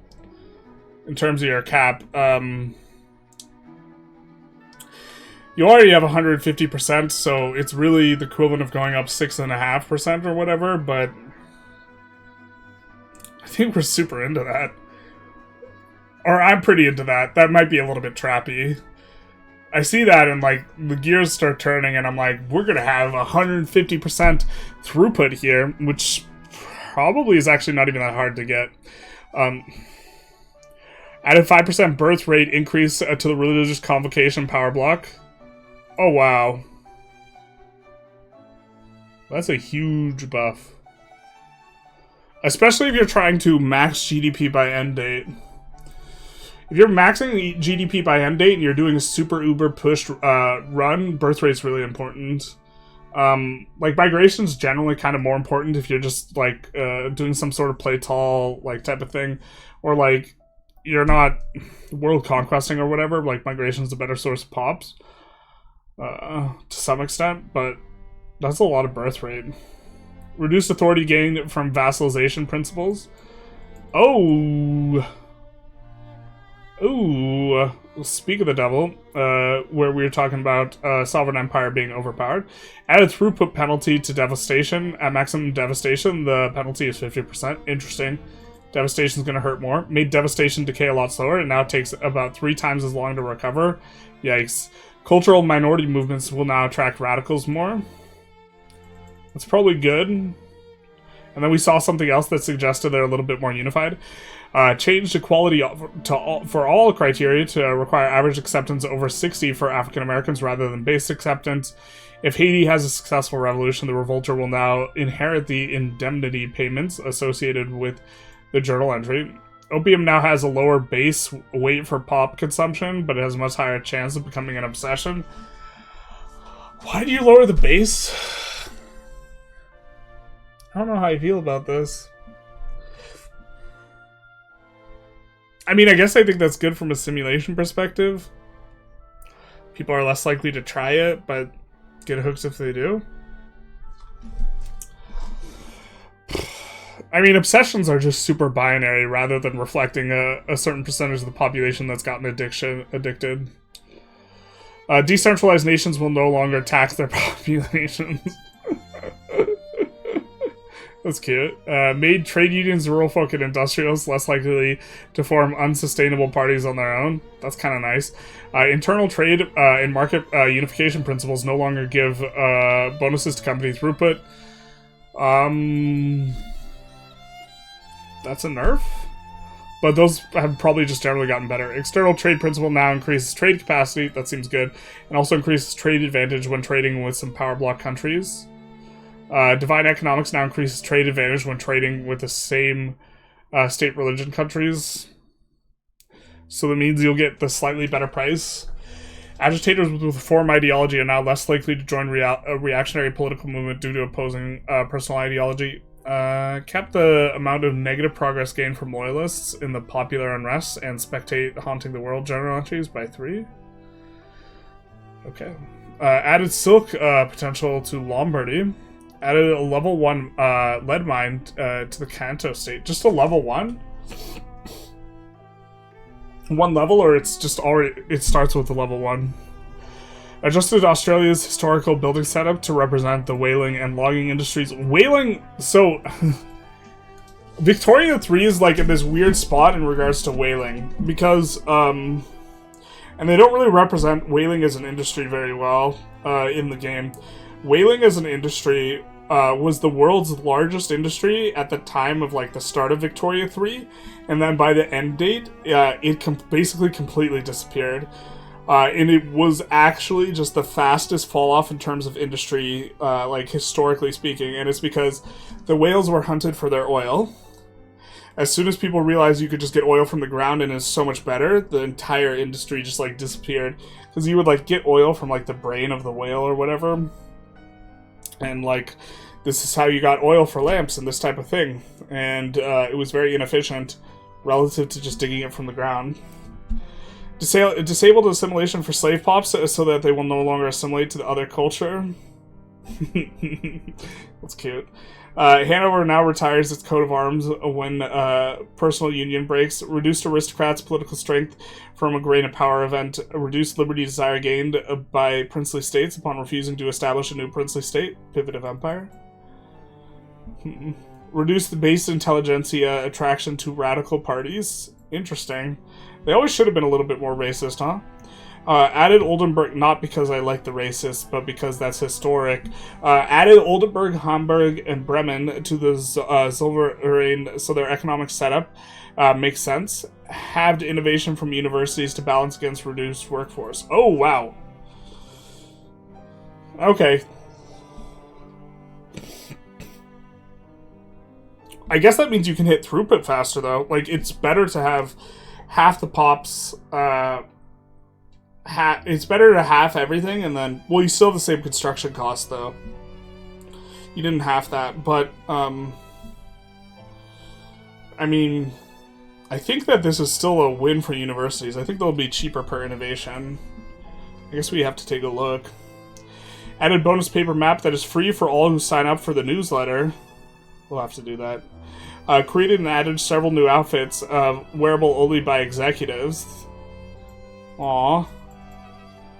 in terms of your cap, you already have 150%, so it's really the equivalent of going up 6.5% or whatever, but I think we're super into that. Or I'm pretty into that. That might be a little bit trappy. I see that and like the gears start turning and I'm like, we're gonna have 150% throughput here, which probably is actually not even that hard to get. Added 5% birth rate increase to the religious convocation power block. Oh, wow. That's a huge buff. Especially if you're trying to max GDP by end date. If you're maxing GDP by end date and you're doing a super uber pushed run, birth rate's really important. Like, migration's generally kind of more important if you're just, like, doing some sort of play tall, like, type of thing. Or, like, you're not world conquesting or whatever. Like, migration's a better source of pops. To some extent, but that's a lot of birth rate. Reduced authority gained from vassalization principles. Oh! Ooh! Speak of the devil, where we were talking about sovereign empire being overpowered. Added throughput penalty to devastation. At maximum devastation, the penalty is 50%. Interesting. Devastation's gonna hurt more. Made devastation decay a lot slower, and now it takes about 3 times as long to recover. Yikes. Cultural minority movements will now attract radicals more. That's probably good. And then we saw something else that suggested they're a little bit more unified. Changed equality for all criteria to require average acceptance over 60 for African Americans rather than base acceptance. If Haiti has a successful revolution, the revolter will now inherit the indemnity payments associated with the journal entry. Opium now has a lower base weight for pop consumption, but it has a much higher chance of becoming an obsession. Why do you lower the base? I don't know how I feel about this. I mean, I guess I think that's good from a simulation perspective. People are less likely to try it, but get hooked if they do. I mean, obsessions are just super binary rather than reflecting a certain percentage of the population that's gotten addicted. Decentralized nations will no longer tax their populations. That's cute. Made trade unions, rural folk, and industrialists less likely to form unsustainable parties on their own. That's kind of nice. Internal trade and market unification principles no longer give bonuses to company throughput. That's a nerf? But those have probably just generally gotten better. External trade principle now increases trade capacity. That seems good. And also increases trade advantage when trading with some power block countries. Divine economics now increases trade advantage when trading with the same state religion countries. So that means you'll get the slightly better price. Agitators with reform ideology are now less likely to join a reactionary political movement due to opposing personal ideology. Kept the amount of negative progress gained from loyalists in the popular unrest and spectate haunting the world general entries by 3. Okay. Added silk potential to Lombardy. Added a level 1 lead mine to the Kanto state. Just a level 1? 1 level, or it's just already... It starts with a level 1. Adjusted Australia's historical building setup to represent the whaling and logging industries. Whaling... So... Victoria 3 is like in this weird spot in regards to whaling. Because, and they don't really represent whaling as an industry very well in the game. Whaling as an industry was the world's largest industry at the time of like the start of Victoria 3, and then by the end date, it basically completely disappeared. And it was actually just the fastest fall off in terms of industry, like historically speaking, and it's because the whales were hunted for their oil. As soon as people realized you could just get oil from the ground and it's so much better, the entire industry just like disappeared. Because you would like get oil from like the brain of the whale or whatever. And like, this is how you got oil for lamps and this type of thing. And it was very inefficient relative to just digging it from the ground. Disabled assimilation for slave pops so that they will no longer assimilate to the other culture. That's cute. Hanover now retires its coat of arms when personal union breaks. Reduced aristocrats' political strength from a grain of power event. Reduced liberty desire gained by princely states upon refusing to establish a new princely state. Pivot of empire. Reduced the base intelligentsia attraction to radical parties. Interesting. They always should have been a little bit more racist, huh? Added Oldenburg, not because I like the racists, but because that's historic. Added Oldenburg, Hamburg, and Bremen to the Zollverein, so their economic setup makes sense. Halved innovation from universities to balance against reduced workforce. Oh, wow. Okay. I guess that means you can hit throughput faster, though. Like, it's better to have half the pops... it's better to half everything, and then... Well, you still have the same construction cost, though. You didn't half that, but, I mean... I think that this is still a win for universities. I think they'll be cheaper per innovation. I guess we have to take a look. Added bonus paper map that is free for all who sign up for the newsletter. We'll have to do that. Created and added several new outfits, wearable only by executives. Aww.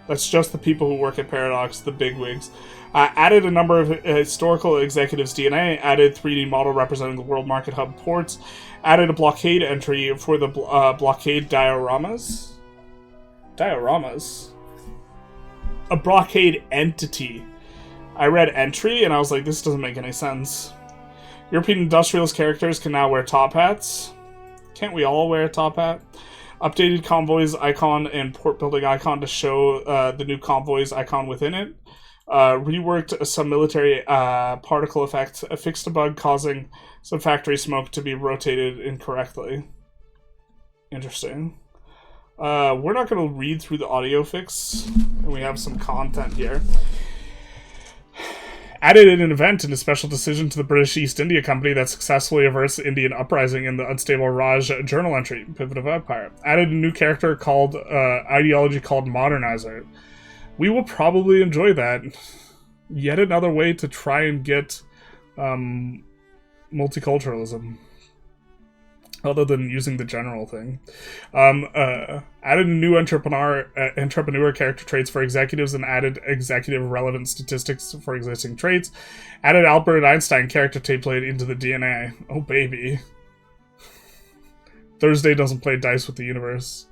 That's just the people who work at Paradox, the bigwigs. Added a number of historical executives' DNA. Added 3D model representing the World Market Hub ports. Added a blockade entry for the blockade dioramas. Dioramas? A blockade entity. I read entry, and I was like, this doesn't make any sense. European industrialist characters can now wear top hats. Can't we all wear a top hat? Updated convoys icon and port building icon to show the new convoys icon within it. Reworked some military particle effects. Fixed a bug causing some factory smoke to be rotated incorrectly. Interesting. We're not going to read through the audio fix. And we have some content here. Added an event and a special decision to the British East India Company that successfully averts the Indian uprising in the unstable Raj journal entry, Pivot of Empire. Added a new character called, ideology called Modernizer. We will probably enjoy that. Yet another way to try and get, multiculturalism. other than using the general thing. Added new entrepreneur character traits for executives and added executive relevant statistics for existing traits. Added Albert Einstein character template into the DNA. Oh, baby. Thursday doesn't play dice with the universe.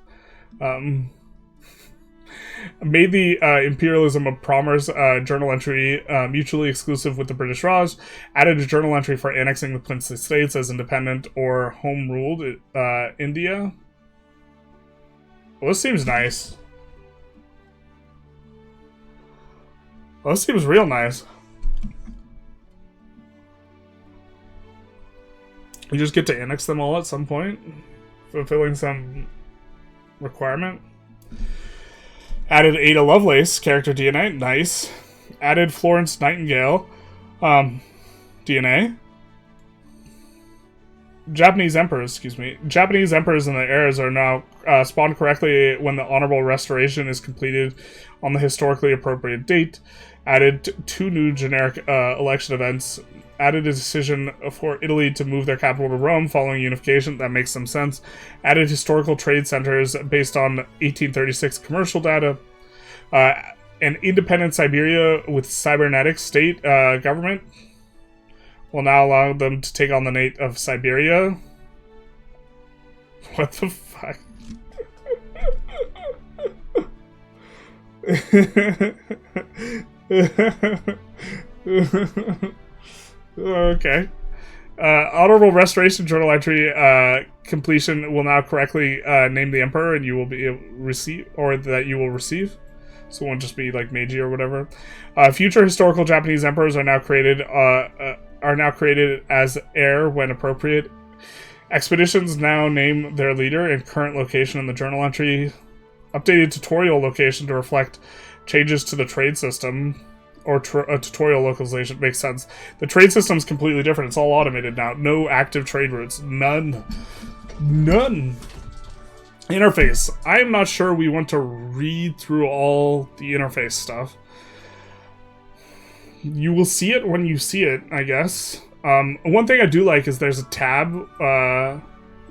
Made the imperialism of Palmer's journal entry mutually exclusive with the British Raj. Added a journal entry for annexing the princely states as independent or home-ruled India. Well, this seems nice. Well, this seems real nice. You just get to annex them all at some point, fulfilling some requirement. Added Ada Lovelace character DNA, nice. Added Florence Nightingale DNA. Japanese emperors, excuse me. Japanese emperors and their heirs are now spawned correctly when the honorable restoration is completed on the historically appropriate date. Added 2 new generic election events. Added a decision for Italy to move their capital to Rome following unification. That makes some sense. Added historical trade centers based on 1836 commercial data. An independent Siberia with cybernetic state government will now allow them to take on the Nate of Siberia. What the fuck? Okay. Honorable Restoration Journal entry completion will now correctly name the emperor, and you will be receive, or that you will receive. So it won't just be like Meiji or whatever. Future historical Japanese emperors are now created as heir when appropriate. Expeditions now name their leader and current location in the journal entry. Updated tutorial location to reflect changes to the trade system. Or a tutorial localization makes sense. The trade system is completely different. It's all automated now. No active trade routes. None. None. Interface. I am not sure we want to read through all the interface stuff. You will see it when you see it, I guess. One thing I do like is there's a tab.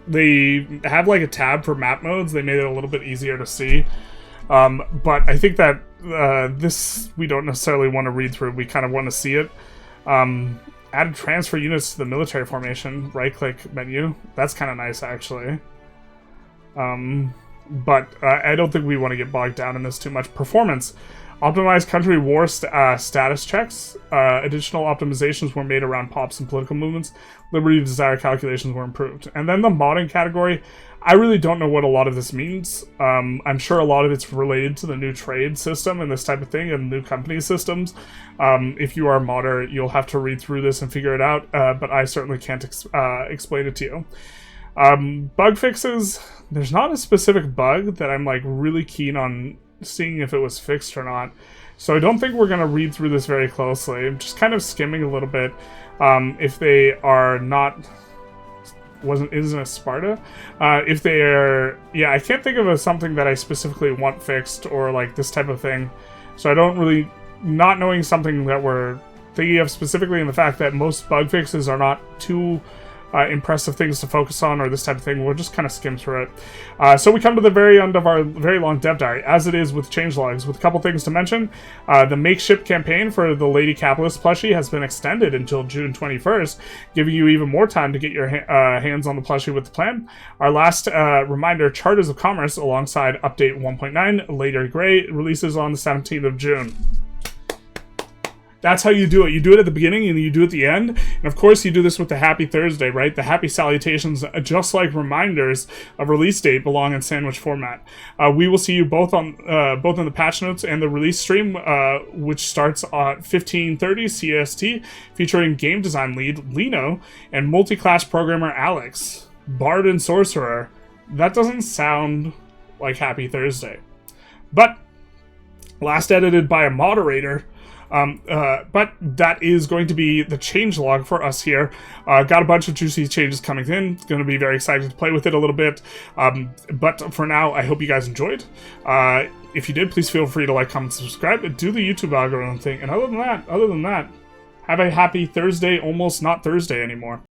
They have like a tab for map modes. They made it a little bit easier to see. But I think that this we don't necessarily want to read through. We kind of want to see it. Added transfer units to the military formation. Right-click menu. That's kind of nice, actually. But I don't think we want to get bogged down in this too much. Performance. Optimized country war status checks. Additional optimizations were made around pops and political movements. Liberty desire calculations were improved. And then the modding category. I really don't know what a lot of this means. I'm sure a lot of it's related to the new trade system and this type of thing and new company systems. If you are a modder, you'll have to read through this and figure it out, but I certainly can't explain it to you. Bug fixes. There's not a specific bug that I'm like really keen on seeing if it was fixed or not. So I don't think we're going to read through this very closely. I'm just kind of skimming a little bit. If they are not... isn't a Sparta? If they are... Yeah, I can't think of something that I specifically want fixed or like this type of thing. So I don't really... Not knowing something that we're thinking of specifically, in the fact that most bug fixes are not too impressive things to focus on or this type of thing, we'll just kind of skim through it. So we come to the very end of our very long dev diary, as it is with changelogs, with a couple things to mention. The makeshift campaign for the Lady Capitalist plushie has been extended until June 21st, giving you even more time to get your hands on the plushie with the plan. Our last reminder, Charters of Commerce alongside Update 1.9, Later Gray, releases on the 17th of June. That's how you do it. You do it at the beginning and you do it at the end. And of course you do this with the Happy Thursday, right? The happy salutations, just like reminders of release date, belong in sandwich format. We will see you both in the patch notes and the release stream, which starts at 15:30 CST, featuring game design lead Lino and multi-class programmer Alex, Bard and Sorcerer. That doesn't sound like Happy Thursday. But last edited by a moderator. But that is going to be the changelog for us here. Got a bunch of juicy changes coming in. Going to be very excited to play with it a little bit. But for now, I hope you guys enjoyed. If you did, please feel free to like, comment, subscribe, and do the YouTube algorithm thing. And other than that, have a happy Thursday, almost not Thursday anymore.